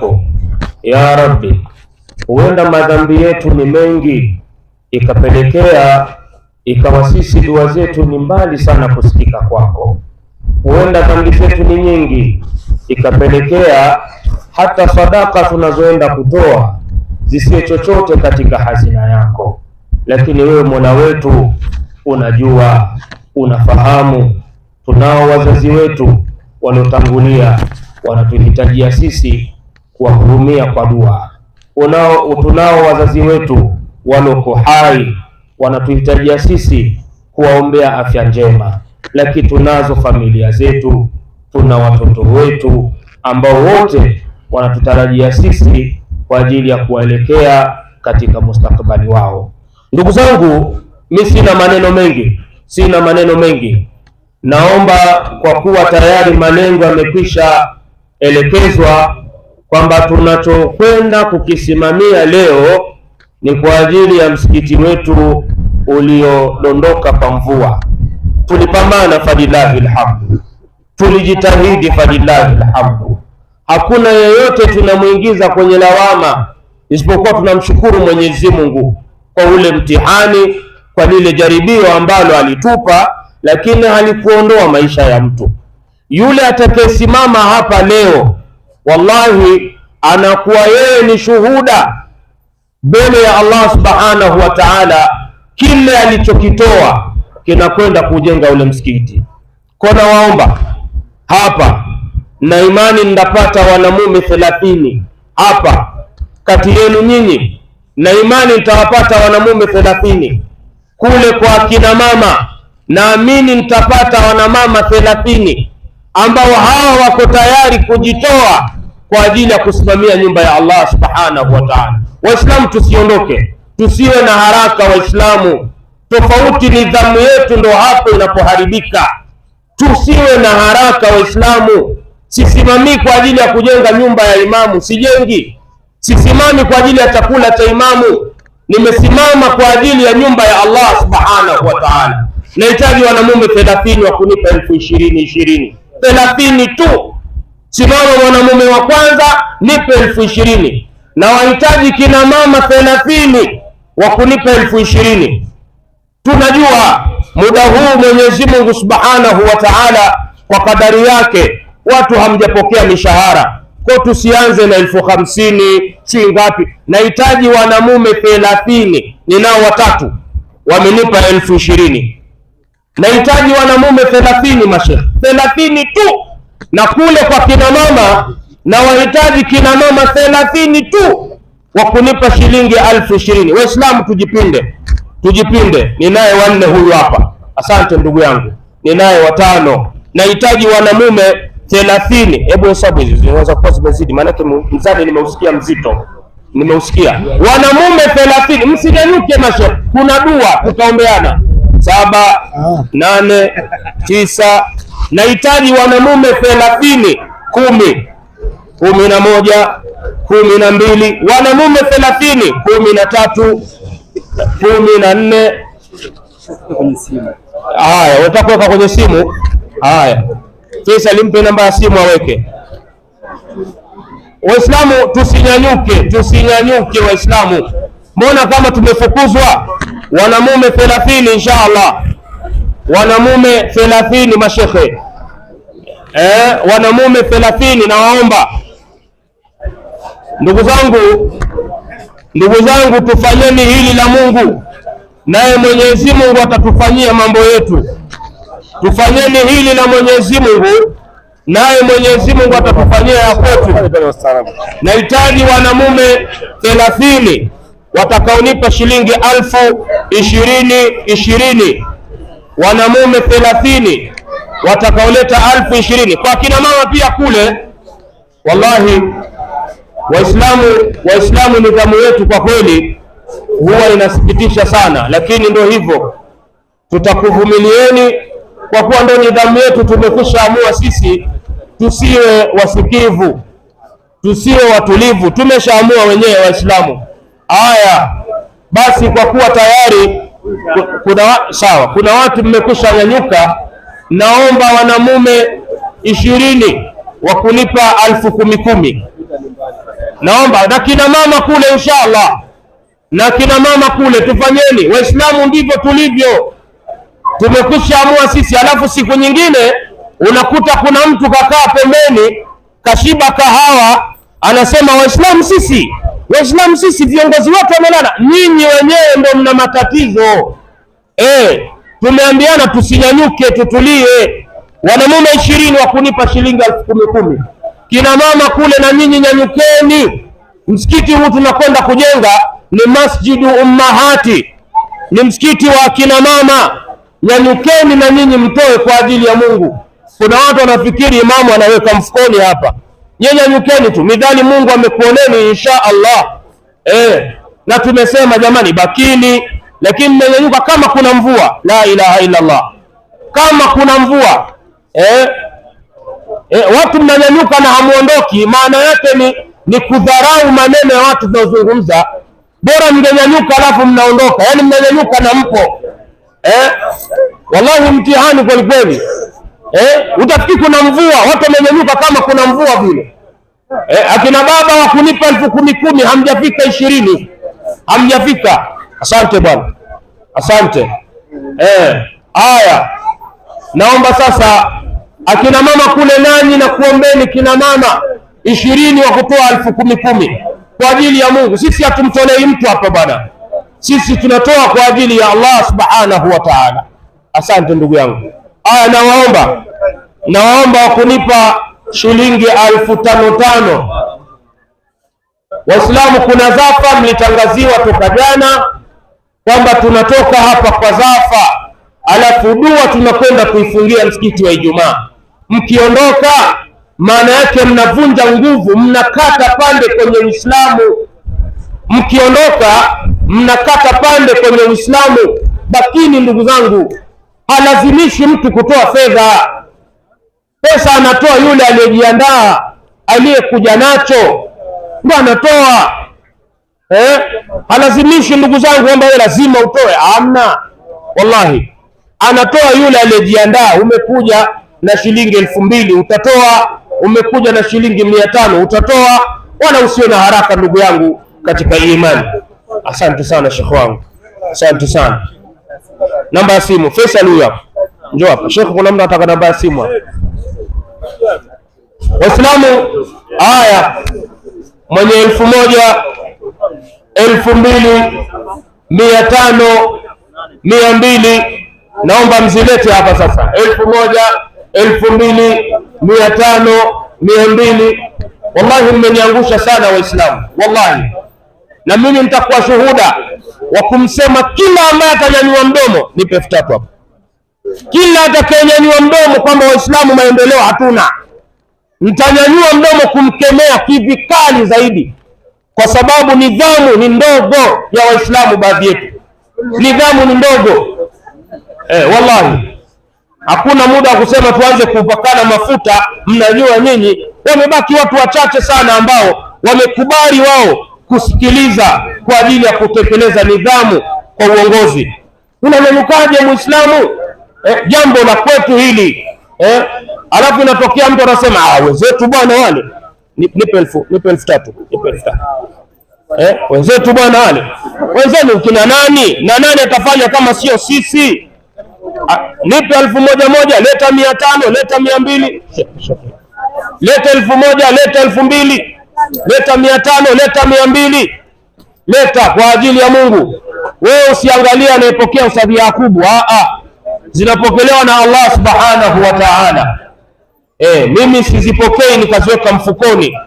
yako. Ya Rabbi, huenda madhambi yetu ni mengi, ikapelekea ikawa sisi dua zetu ni mbali sana kusikika kwako. Huenda dhambi zetu ni nyingi, ikapelekea hata sadaka tunazoenda kutoa zisiwe chochote katika hazina yako. Lakini wewe Mola wetu unajua, unafahamu. Tunao wazazi wetu waliotangulia, wanatuhitajia sisi kuwahurumia kwa dua. Tunao wazazi wetu walioko hai, wanatuhitajia sisi kuwaombea afya njema. Lakini tunazo familia zetu, tuna watoto wetu ambao wote wanatutarajia sisi kwa ajili ya kuwaelekea katika mustakabali wao. Ndugu zangu, mimi sina maneno mengi. Naomba kwa kuwa tayari malengo yamekwisha elekezwa kwamba tunachokwenda kukisimamia leo ni kwa ajili ya msikiti wetu uliodondoka kwa mvua. Tulipambana falillahi alhamdu, tulijitahidi falillahi alhamdu. Hakuna yeyote tunamuingiza kwenye lawama isipokuwa tunamshukuru Mwenyezi Mungu kwa ule mtihani, kwa lile jaribio ambalo alitupa, lakini halikuondoa maisha ya mtu. Yule atakayesimama hapa leo, wallahi anakuwa yeye ni shuhuda mbele ya Allah subhanahu wa ta'ala, kile alichokitoa kinakwenda kujenga ule msikiti. Kwa nawaomba hapa, na imani nitapata wanamume 30 hapa kati yenu nyinyi, na imani nitawapata wanamume 30 kule kwa akina mama, naamini nitapata wanamama 30 ambao hawa wako tayari kujitoa kwa ajili ya kusimamia nyumba ya Allah subhanahu wa ta'ala. Waislamu tusiondoke, tusiwe na haraka Waislamu. Tofauti nidhamu yetu ndo hapo inapoharibika. Tusiwe na haraka Waislamu. Sisimami kwa ajili ya kujenga nyumba ya imamu, sijengi. Sisimami kwa ajili ya chakula cha imamu, nimesimama kwa ajili ya nyumba ya Allah subhanahu wa ta'ala. Nahitaji wanamume 30 wa kunipa 20,000 30 tu. Simama mwanamume wa kwanza nipe 20,000, na wahitaji kina mama 30 wa kunipa 20,000. Tunajua muda huu Mwenyezi Mungu subhanahu wa ta'ala kwa kadari yake watu hamjapokea mishahara, kwa tusianze na 50,000 si ngapi. Nahitaji wanamume 30, ninao 3 wamenipa 20,000. Nahitaji wanamume 30 mashekhe, 30 tu. Na kule kwa kina mama na wahitaji kina mama 30 tu wa kunipa shilingi 20,000. Waislamu tujipinde. Ninaye 4 huyu hapa, asante ndugu yangu. Ninaye 5, nahitaji wanamume 30. Hebu hesabu hizi zinaweza kuwa zimezidi, maana mzani nimeusikia mzito, wanamume 30. Msinyanyuke mashe, kuna dua tutaombeana. 7, 8, 9. Nahitaji wanamume 30, 10, 11, 12. Wanamume 30, 13, 14. Haya, utakuweka kwenye simu. Haya, Faisal limpe namba ya simu aweke. Waislamu tusinyanyuke Waislamu. Mbona kama tumefukuzwa? Wanamume 30 inshallah. Wanamume 30 mashekhe. Wanamume 30 na waomba. Ndugu zangu tufanyeni hili la Mungu, naye Mwenyezi Mungu atatufanyia mambo yetu. Tufanyeni hili la Mwenyezi Mungu, naye Mwenyezi Mungu atatufanyia ya kwetu. Nahitaji wanamume 30 watakaonipa shilingi 20,000. Wanamume 30 watakaoleta 20,000. Kwa kina mama pia kule. Wallahi Waislamu nidhamu yetu kwa kweli huwa inasikitisha sana, lakini ndio hivyo, tutakuvumilieni kwa kuwa ndio nidhamu yetu. Tumekwisha amua sisi tusiwe wasikivu, tusiwe watulivu, tumeshaamua wenyewe Waislamu. Haya basi, kwa kuwa tayari kuna watu mmekwisha nyanyuka, naomba wanamume 20 wa kunipa 10,000. naomba na kina mama kule inshallah, na kina mama kule tufanyeni. Waislamu ndivyo tulivyo, tumekwisha amua sisi. Alafu siku nyingine unakuta kuna mtu kakaa pembeni kashiba kahawa, anasema Waislamu sisi viongozi wote wamelala. Nyinyi wenyewe ndio mna matatizo. Tumeambiana tusinyanyuke, tutulie. Wanamume 20 wa kunipa shilingi 10,000. Kina mama kule na nyinyi nyanyukeni. Msikiti huu tunakwenda kujenga ni Masjidu Ummahati, ni msikiti wa kina mama. Nyanyukeni na nyinyi mtoe kwa ajili ya Mungu. Kuna watu wanafikiri imamu anaweka mfukoni hapa. Nyinyi nyanyukeni tu, midhali Mungu amekuoneni insha Allah. Na tumesema jamani, bakini, lakini mmenyanyuka kama kuna mvua. La ilaha illa Allah. Kama kuna mvua watu mnanyanyuka na hamuondoki, maana yake ni kudharau maneno ya watu tunaozungumza. Bora mngenyanyuka alafu mnaondoka, yani mnanyanyuka na mpo. Wallahi mtihani kweli kweli. Utafikiri kuna mvua, watu wamenyanyuka kama kuna mvua vile. Akina baba wa kunipa 10,000 hamjafika 20, hamjafika. Asante bwana, asante. Haya, naomba sasa akina mama kule nanyi na kuombeni kina mama 20 wa kutoa 10,000 kwa ajili ya Mungu. Sisi hatumtolei mtu hapa bwana, sisi tunatoa kwa ajili ya Allah subhanahu wa ta'ala. Asante ndugu yangu. Haya, nawaomba kunipa shilingi 5,500. Waislamu, kuna zafa mlitangaziwa toka jana kwamba tunatoka hapa kwa zafa, alafu dua tunakwenda kuifungia msikiti wa Ijumaa. Mkiondoka maana yake mnavunja nguvu, mnakata pande kwenye Uislamu. Mkiondoka mnakata pande kwenye Uislamu. Bakini ndugu zangu, halazimishi mtu kutoa fedha. Pesa anatoa yule aliyejiandaa, aliyekuja nacho ndio anatoa. Halazimishi ndugu zangu kwamba wewe lazima utoe. Hamna, wallahi anatoa yule aliyejiandaa. Umekuja na shilingi 2,000 utatoa, umekuja na shilingi 500 utatoa, wala usiwe na haraka ndugu yangu katika imani. Asante sana Sheikh wangu, asante sana. Namba ya simu Faisal huyu hapa, njoo hapa Sheikh, kuna mtu anataka namba ya simu hapa. Waislamu, haya, mwenye 1,000, 2,000, 500, 200 naomba mzilete hapa sasa. 1,000, 2,000, 500, 200. Wallahi mmeniangusha sana Waislamu, wallahi. Na mimi nitakuwa shuhuda wa kumsema kila ambaye atanyanyua mdomo nipe 3 hapa. Kila atakayenyanyua mdomo kwamba Waislamu maendeleo hatuna, nitanyanyua mdomo kumkemea kivikali zaidi, kwa sababu nidhamu ni ndogo ya Waislamu. Baadhi yetu nidhamu ni ndogo. Wallahi hakuna muda wa kusema tuanze kupakana mafuta. Mnajua nyinyi, wamebaki watu wachache sana ambao wamekubali wao kusikiliza kwa ajili ya kutekeleza nidhamu kwa uongozi. Unanyanyukaje Muislamu? Jambo la kwetu hili. Alafu inatokea mtu anasema wenzetu bwana wale, nipe 3,000, nipe 3,000. Wenzetu bwana wale, wenzenu kina nani? Na nani atafanya kama sio sisi? Nipe 1,000, leta 500, leta 200, leta 1,000, leta 2,000, leta 500, leta 200, leta kwa ajili ya Mungu. Wewe usiangalie anayepokea Ustadhi Yakubu, zinapokelewa na Allah subhanahu wa ta'ala. Mimi sizipokei nikaziweka mfukoni,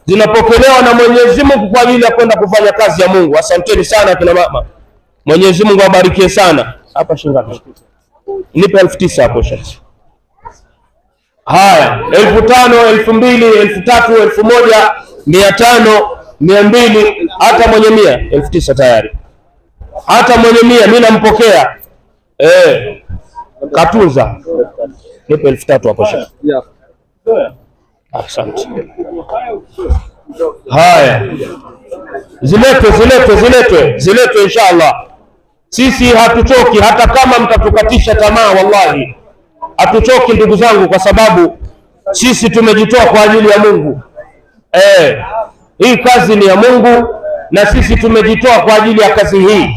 zinapokelewa na Mwenyezi Mungu kwa ajili ya kwenda kufanya kazi ya Mungu. Asanteni sana kina mama, Mwenyezi Mungu awabarikie sana. Hapa shingapi? Nipe 9,000 hapo shati. Haya, 5,000, 2,000, 3,000, 1,000, 500, 200, hata mwenye 100, 9,000 tayari. Hata mwenye 100 mimi nampokea. Katunza. Nipe 3,000 hapo shati. Asante. Haya, ziletwe inshallah. Sisi hatuchoki, hata kama mtatukatisha tamaa, wallahi hatuchoki ndugu zangu, kwa sababu sisi tumejitoa kwa ajili ya Mungu. Hii kazi ni ya Mungu na sisi tumejitoa kwa ajili ya kazi hii.